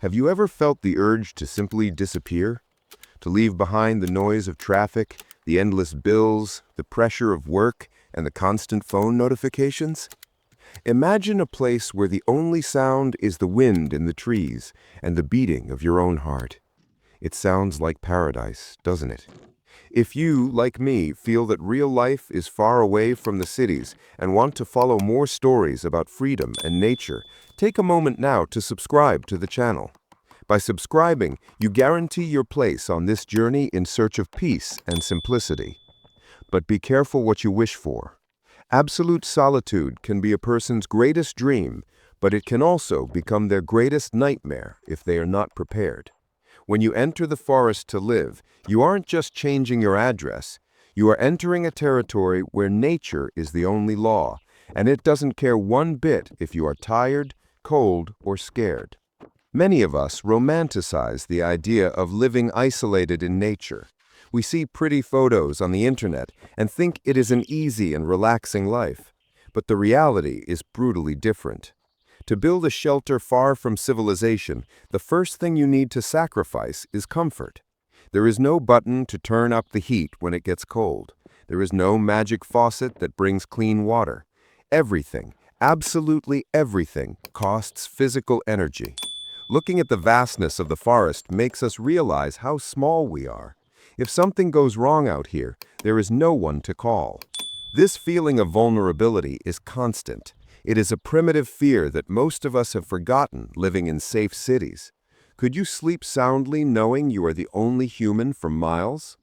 Have you ever felt the urge to simply disappear? To leave behind the noise of traffic, the endless bills, the pressure of work, and the constant phone notifications? Imagine a place where the only sound is the wind in the trees and the beating of your own heart. It sounds like paradise, doesn't it? If you, like me, feel that real life is far away from the cities and want to follow more stories about freedom and nature, take a moment now to subscribe to the channel. By subscribing, you guarantee your place on this journey in search of peace and simplicity. But be careful what you wish for. Absolute solitude can be a person's greatest dream, but it can also become their greatest nightmare if they are not prepared. When you enter the forest to live, you aren't just changing your address. You are entering a territory where nature is the only law, and it doesn't care one bit if you are tired, cold, or scared. Many of us romanticize the idea of living isolated in nature. We see pretty photos on the internet and think it is an easy and relaxing life. But the reality is brutally different. To build a shelter far from civilization, the first thing you need to sacrifice is comfort. There is no button to turn up the heat when it gets cold. There is no magic faucet that brings clean water. Everything, absolutely everything, costs physical energy. Looking at the vastness of the forest makes us realize how small we are. If something goes wrong out here, there is no one to call. This feeling of vulnerability is constant. It is a primitive fear that most of us have forgotten living in safe cities. Could you sleep soundly knowing you are the only human for miles?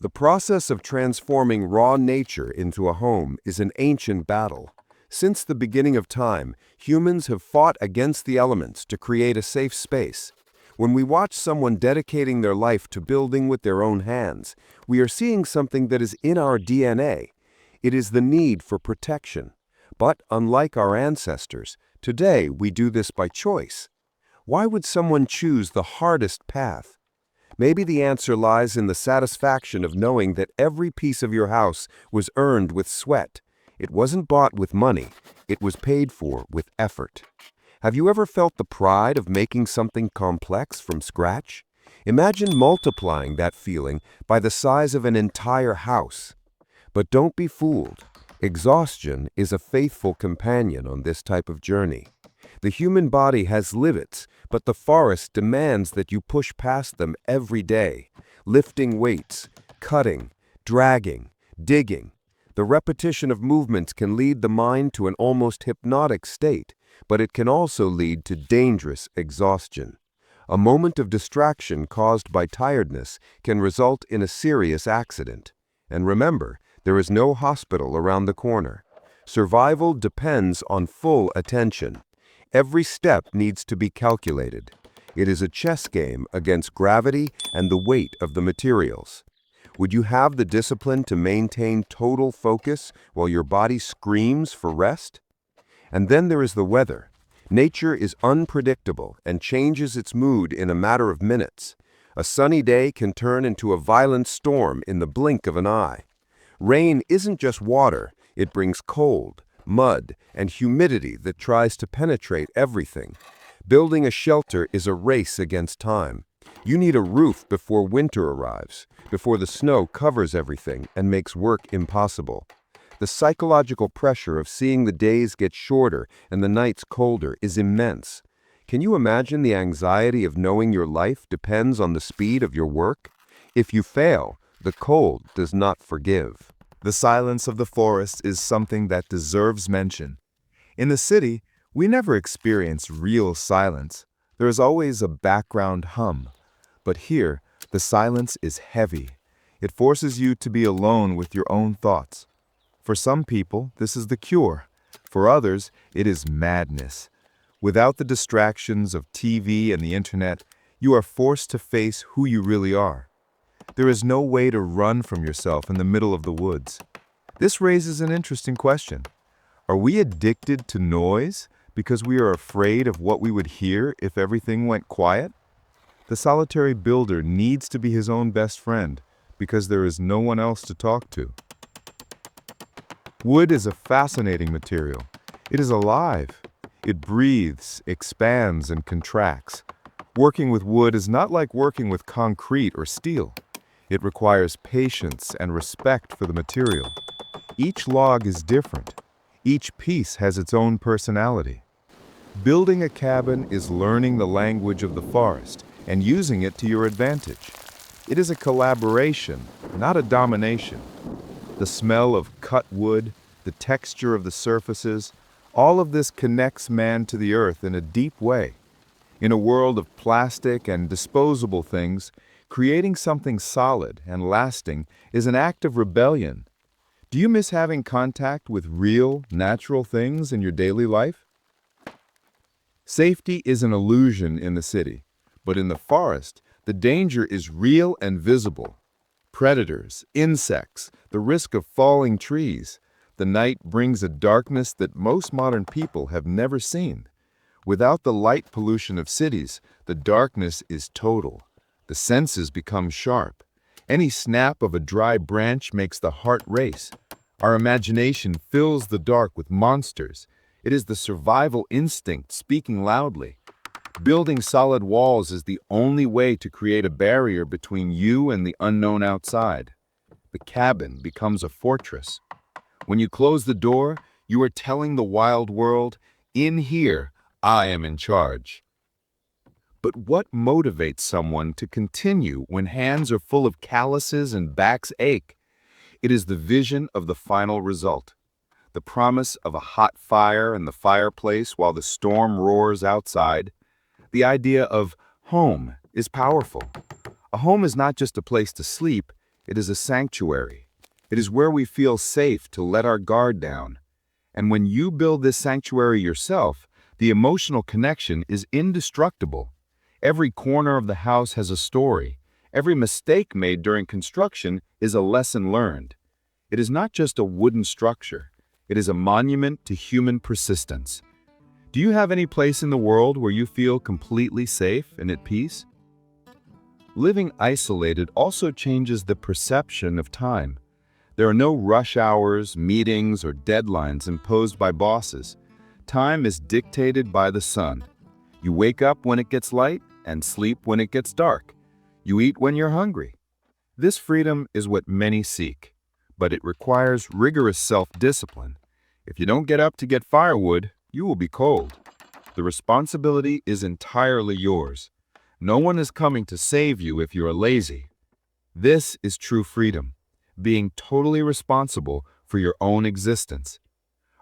The process of transforming raw nature into a home is an ancient battle. Since the beginning of time, humans have fought against the elements to create a safe space. When we watch someone dedicating their life to building with their own hands, we are seeing something that is in our DNA. It is the need for protection. But unlike our ancestors, today we do this by choice. Why would someone choose the hardest path? Maybe the answer lies in the satisfaction of knowing that every piece of your house was earned with sweat. It wasn't bought with money, it was paid for with effort. Have you ever felt the pride of making something complex from scratch? Imagine multiplying that feeling by the size of an entire house. But don't be fooled. Exhaustion is a faithful companion on this type of journey. The human body has limits, but the forest demands that you push past them every day, lifting weights, cutting, dragging, digging. The repetition of movements can lead the mind to an almost hypnotic state, but it can also lead to dangerous exhaustion. A moment of distraction caused by tiredness can result in a serious accident. And remember, there is no hospital around the corner. Survival depends on full attention. Every step needs to be calculated. It is a chess game against gravity and the weight of the materials. Would you have the discipline to maintain total focus while your body screams for rest? And then there is the weather. Nature is unpredictable and changes its mood in a matter of minutes. A sunny day can turn into a violent storm in the blink of an eye. Rain isn't just water, it brings cold, mud, and humidity that tries to penetrate everything. Building a shelter is a race against time. You need a roof before winter arrives, before the snow covers everything and makes work impossible. The psychological pressure of seeing the days get shorter and the nights colder is immense. Can you imagine the anxiety of knowing your life depends on the speed of your work? If you fail, the cold does not forgive. The silence of the forest is something that deserves mention. In the city, we never experience real silence. There is always a background hum. But here, the silence is heavy. It forces you to be alone with your own thoughts. For some people, this is the cure. For others, it is madness. Without the distractions of TV and the internet, you are forced to face who you really are. There is no way to run from yourself in the middle of the woods. This raises an interesting question. Are we addicted to noise because we are afraid of what we would hear if everything went quiet? The solitary builder needs to be his own best friend because there is no one else to talk to. Wood is a fascinating material. It is alive. It breathes, expands, and contracts. Working with wood is not like working with concrete or steel. It requires patience and respect for the material. Each log is different. Each piece has its own personality. Building a cabin is learning the language of the forest and using it to your advantage. It is a collaboration, not a domination. The smell of cut wood, the texture of the surfaces, all of this connects man to the earth in a deep way. In a world of plastic and disposable things, creating something solid and lasting is an act of rebellion. Do you miss having contact with real, natural things in your daily life? Safety is an illusion in the city, but in the forest, the danger is real and visible. Predators, insects, the risk of falling trees. The night brings a darkness that most modern people have never seen. Without the light pollution of cities, the darkness is total. The senses become sharp. Any snap of a dry branch makes the heart race. Our imagination fills the dark with monsters. It is the survival instinct speaking loudly. Building solid walls is the only way to create a barrier between you and the unknown outside. The cabin becomes a fortress. When you close the door, you are telling the wild world, "In here, I am in charge." But what motivates someone to continue when hands are full of calluses and backs ache? It is the vision of the final result. The promise of a hot fire in the fireplace while the storm roars outside. The idea of home is powerful. A home is not just a place to sleep, it is a sanctuary. It is where we feel safe to let our guard down. And when you build this sanctuary yourself, the emotional connection is indestructible. Every corner of the house has a story. Every mistake made during construction is a lesson learned. It is not just a wooden structure. It is a monument to human persistence. Do you have any place in the world where you feel completely safe and at peace? Living isolated also changes the perception of time. There are no rush hours, meetings, or deadlines imposed by bosses. Time is dictated by the sun. You wake up when it gets light and sleep when it gets dark. You eat when you're hungry. This freedom is what many seek, but it requires rigorous self-discipline. If you don't get up to get firewood, you will be cold. The responsibility is entirely yours. No one is coming to save you if you're lazy. This is true freedom, being totally responsible for your own existence.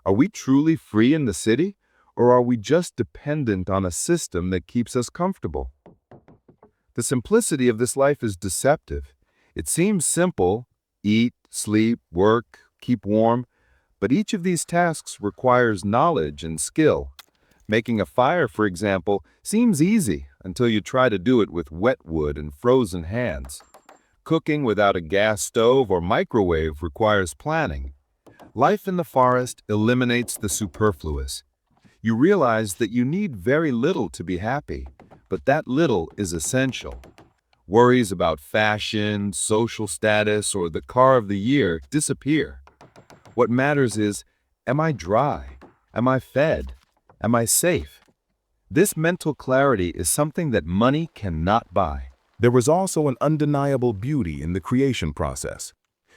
Are we truly free in the city, or are we just dependent on a system that keeps us comfortable? The simplicity of this life is deceptive. It seems simple: eat, sleep, work, keep warm, but each of these tasks requires knowledge and skill. Making a fire, for example, seems easy until you try to do it with wet wood and frozen hands. Cooking without a gas stove or microwave requires planning. Life in the forest eliminates the superfluous. You realize that you need very little to be happy, but that little is essential. Worries about fashion, social status, or the car of the year disappear. What matters is, am I dry? Am I fed? Am I safe? This mental clarity is something that money cannot buy. There was also an undeniable beauty in the creation process.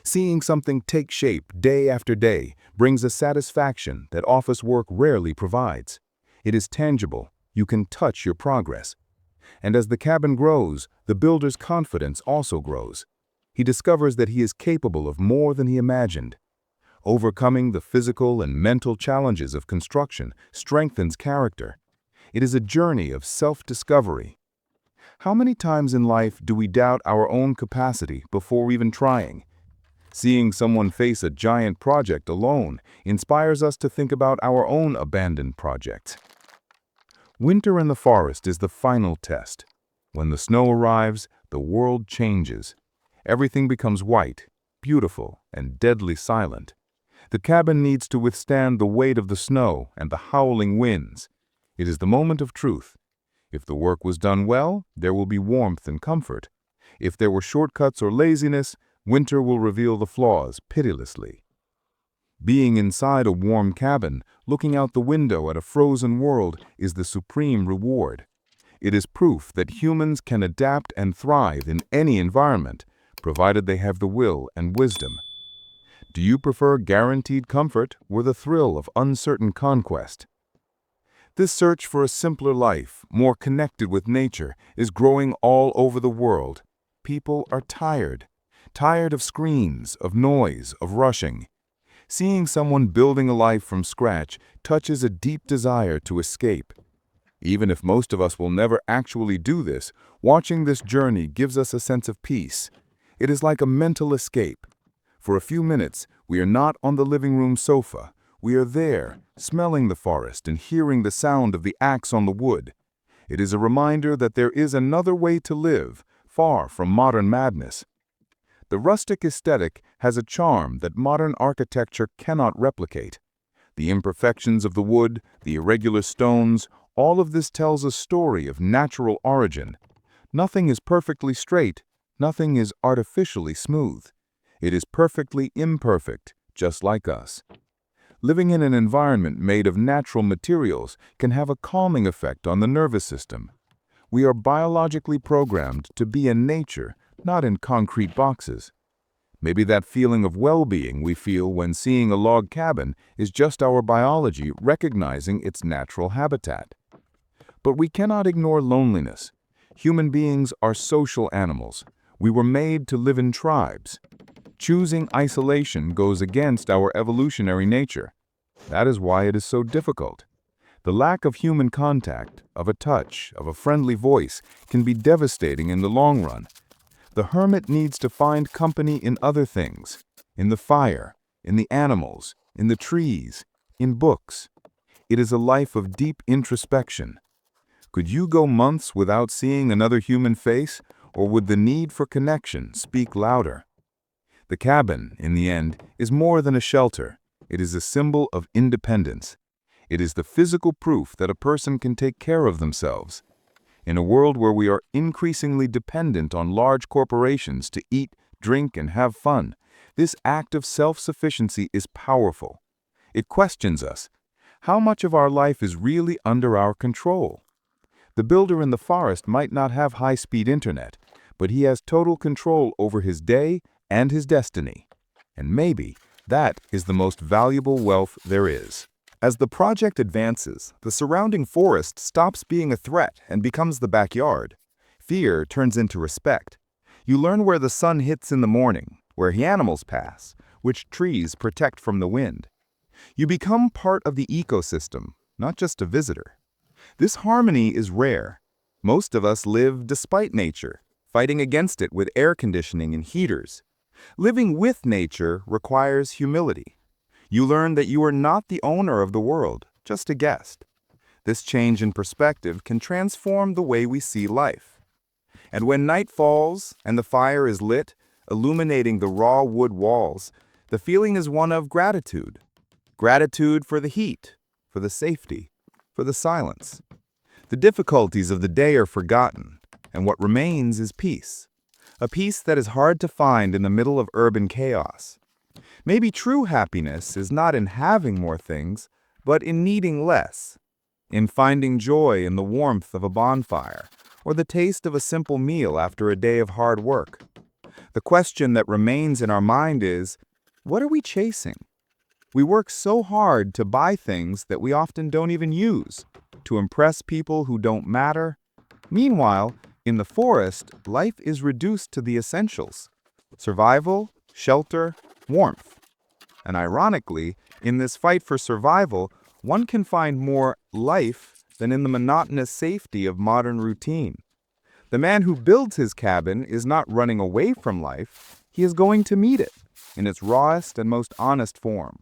Seeing something take shape day after day brings a satisfaction that office work rarely provides. It is tangible. You can touch your progress. And as the cabin grows, the builder's confidence also grows. He discovers that he is capable of more than he imagined. Overcoming the physical and mental challenges of construction strengthens character. It is a journey of self-discovery. How many times in life do we doubt our own capacity before even trying? Seeing someone face a giant project alone inspires us to think about our own abandoned projects. Winter in the forest is the final test. When the snow arrives, the world changes. Everything becomes white, beautiful, and deadly silent. The cabin needs to withstand the weight of the snow and the howling winds. It is the moment of truth. If the work was done well, there will be warmth and comfort. If there were shortcuts or laziness, winter will reveal the flaws pitilessly. Being inside a warm cabin, looking out the window at a frozen world, is the supreme reward. It is proof that humans can adapt and thrive in any environment, provided they have the will and wisdom. Do you prefer guaranteed comfort or the thrill of uncertain conquest? This search for a simpler life, more connected with nature, is growing all over the world. People are tired of screens, of noise, of rushing. Seeing someone building a life from scratch touches a deep desire to escape. Even if most of us will never actually do this, watching this journey gives us a sense of peace. It is like a mental escape. For a few minutes, we are not on the living room sofa. We are there, smelling the forest and hearing the sound of the axe on the wood. It is a reminder that there is another way to live, far from modern madness. The rustic aesthetic has a charm that modern architecture cannot replicate. The imperfections of the wood, the irregular stones, all of this tells a story of natural origin. Nothing is perfectly straight, nothing is artificially smooth. It is perfectly imperfect, just like us. Living in an environment made of natural materials can have a calming effect on the nervous system. We are biologically programmed to be in nature, not in concrete boxes. Maybe that feeling of well-being we feel when seeing a log cabin is just our biology recognizing its natural habitat. But we cannot ignore loneliness. Human beings are social animals. We were made to live in tribes. Choosing isolation goes against our evolutionary nature. That is why it is so difficult. The lack of human contact, of a touch, of a friendly voice, can be devastating in the long run. The hermit needs to find company in other things, in the fire, in the animals, in the trees, in books. It is a life of deep introspection. Could you go months without seeing another human face, or would the need for connection speak louder? The cabin, in the end, is more than a shelter. It is a symbol of independence. It is the physical proof that a person can take care of themselves. In a world where we are increasingly dependent on large corporations to eat, drink, and have fun, this act of self-sufficiency is powerful. It questions us. How much of our life is really under our control? The builder in the forest might not have high-speed internet, but he has total control over his day and his destiny. And maybe that is the most valuable wealth there is. As the project advances, the surrounding forest stops being a threat and becomes the backyard. Fear turns into respect. You learn where the sun hits in the morning, where animals pass, which trees protect from the wind. You become part of the ecosystem, not just a visitor. This harmony is rare. Most of us live despite nature, fighting against it with air conditioning and heaters. Living with nature requires humility. You learn that you are not the owner of the world, just a guest. This change in perspective can transform the way we see life. And when night falls and the fire is lit, illuminating the raw wood walls, the feeling is one of gratitude. Gratitude for the heat, for the safety, for the silence. The difficulties of the day are forgotten, and what remains is peace. A peace that is hard to find in the middle of urban chaos. Maybe true happiness is not in having more things, but in needing less. In finding joy in the warmth of a bonfire, or the taste of a simple meal after a day of hard work. The question that remains in our mind is, what are we chasing? We work so hard to buy things that we often don't even use, to impress people who don't matter. Meanwhile, in the forest, life is reduced to the essentials: survival, shelter, warmth. And ironically, in this fight for survival, one can find more life than in the monotonous safety of modern routine. The man who builds his cabin is not running away from life, he is going to meet it in its rawest and most honest form.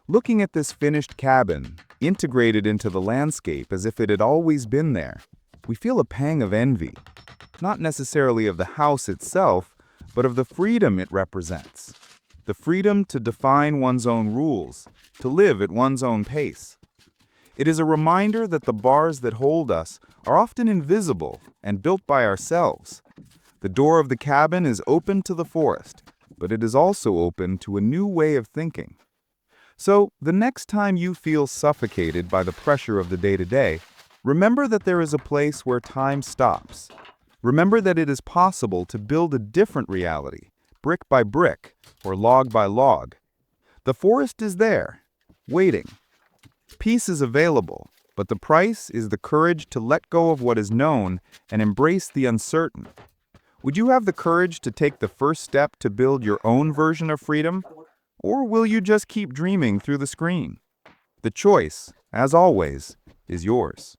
Looking at this finished cabin, integrated into the landscape as if it had always been there, we feel a pang of envy, not necessarily of the house itself, but of the freedom it represents. The freedom to define one's own rules, to live at one's own pace. It is a reminder that the bars that hold us are often invisible and built by ourselves. The door of the cabin is open to the forest, but it is also open to a new way of thinking. So, the next time you feel suffocated by the pressure of the day-to-day, Remember that there is a place where time stops. Remember that it is possible to build a different reality, brick by brick, or log by log. The forest is there, waiting. Peace is available, but the price is the courage to let go of what is known and embrace the uncertain. Would you have the courage to take the first step to build your own version of freedom? Or will you just keep dreaming through the screen? The choice, as always, is yours.